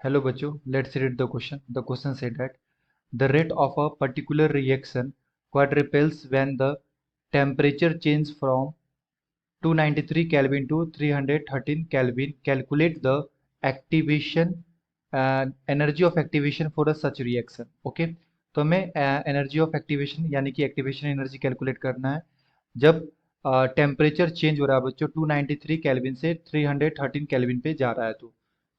Hello बच्चों, let's read the question. The question said that the rate of a particular reaction quadruples when the temperature change from 293 Kelvin to 313 Kelvin. Calculate the activation energy of activation for a such reaction. Okay, तो हमें energy of activation यानी कि activation energy calculate करना है जब temperature change हो रहा है बच्चों 293 केल्विन से 313 केल्विन पे जा रहा है। तो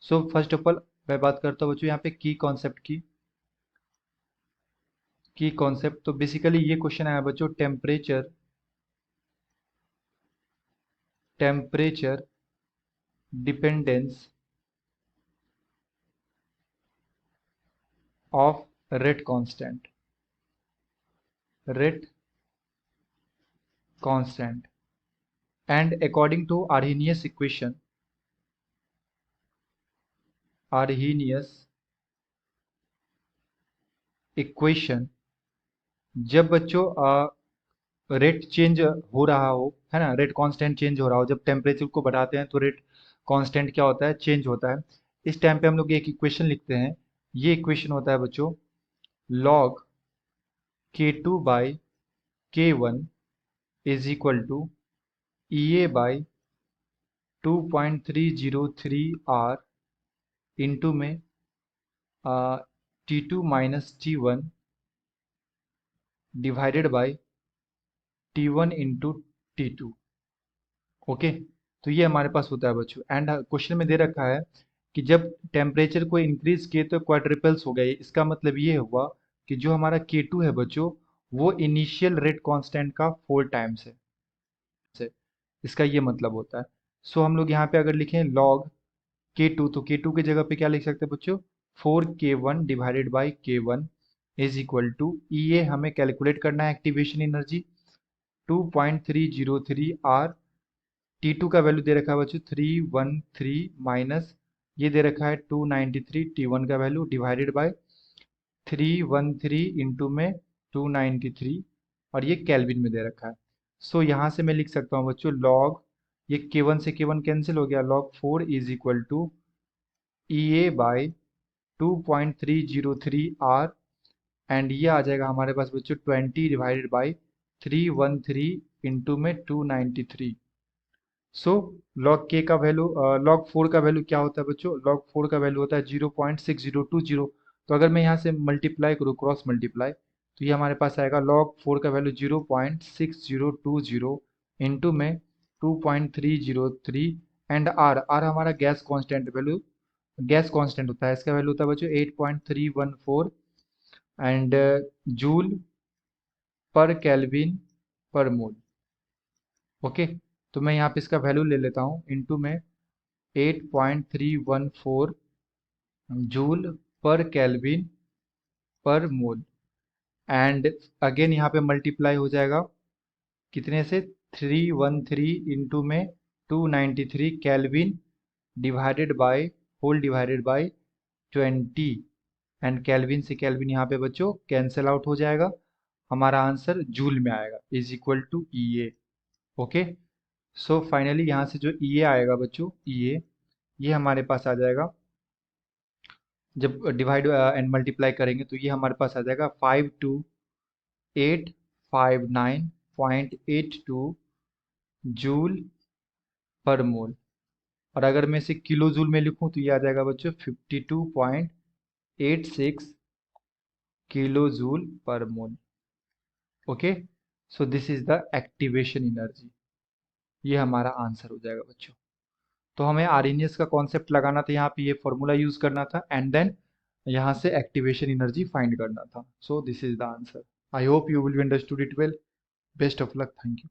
सो फर्स्ट ऑफ ऑल मैं बात करता हूँ बच्चों यहाँ पे की कॉन्सेप्ट की कॉन्सेप्ट। तो बेसिकली ये क्वेश्चन आया बच्चों temperature dependence of rate constant and according to Arrhenius equation जब बच्चों रेट चेंज हो रहा हो, है ना, रेट कांस्टेंट चेंज हो रहा हो, जब टेम्परेचर को बढ़ाते हैं तो रेट कांस्टेंट क्या होता है, चेंज होता है। इस टाइम पे हम लोग एक इक्वेशन लिखते हैं। ये इक्वेशन होता है बच्चों log K2 by K1 is equal to EA by 2.303 R into में T2 minus T1 divided by T1 into T2। Okay, तो ये हमारे पास होता है बच्चों। एंड क्वेश्चन में दे रखा है कि जब टेम्परेचर को इंक्रीज किए तो क्वाड्रिपल्स हो गए। इसका मतलब ये हुआ कि जो हमारा K2 है बच्चों वो इनिशियल रेट कांस्टेंट का 4 टाइम्स है। इसका ये मतलब होता है। सो हम लोग यहाँ पे अगर लिखें log K2 तो K2 की जगह पे क्या लिख सकते हैं बच्चों, 4K1 divided by K1 is equal to EA हमें कैलकुलेट करना है एक्टिवेशन एनर्जी 2.303 R। T2 का वैल्यू दे रखा है बच्चों 313 माइनस ये दे रखा है 293 T1 का वैल्यू डिवाइडेड बाय 313 इंटू में 293 और ये केल्विन में दे रखा है। सो यहाँ से मैं लिख सकता हूँ बच्चों लॉग ये K1 से K1 कैंसिल हो गया, log 4 is equal to EA by 2.303 R and ये आ जाएगा हमारे पास बच्चों 20 डिवाइडेड बाई 313 इंटू में 293। सो log k का वैल्यू log 4 का वैल्यू क्या होता है बच्चों, log 4 का वैल्यू होता है 0.6020। तो अगर मैं यहाँ से मल्टीप्लाई करूँ क्रॉस मल्टीप्लाई तो ये हमारे पास आएगा log 4 का वैल्यू 0.6020 इंटू में 2.303 एंड आर हमारा gas constant value, gas constant होता है, इसका वैल्यू होता है बच्चों 8.314 एंड जूल पर केल्विन पर मोल। ओके, तो मैं यहाँ पे इसका वैल्यू ले लेता हूँ इंटू में 8.314 जूल पर केल्विन पर मोल एंड अगेन यहाँ पे मल्टीप्लाई हो जाएगा कितने से 313 इंटू में 293 kelvin divided by whole divided by 20 and kelvin से केल्विन यहाँ पे बच्चों कैंसिल आउट हो जाएगा, हमारा आंसर जूल में आएगा is equal to EA। Okay, so finally यहाँ से जो EA आएगा बच्चों EA ये हमारे पास आ जाएगा जब डिवाइड एंड मल्टीप्लाई करेंगे तो ये हमारे पास आ जाएगा 52859.82 जूल पर मोल। और अगर मैं इसे किलो जूल में लिखूं तो ये आ जाएगा बच्चों 52.86 किलो जूल पर मोल। Okay, so this is the activation energy, ये हमारा आंसर हो जाएगा बच्चों। तो हमें आर्हेनियस का कॉन्सेप्ट लगाना था, यहाँ पे ये फॉर्मूला यूज करना था एंड देन यहाँ से एक्टिवेशन एनर्जी फाइंड करना था। So this is the answer. I hope you will understood it well. Best of luck, thank you.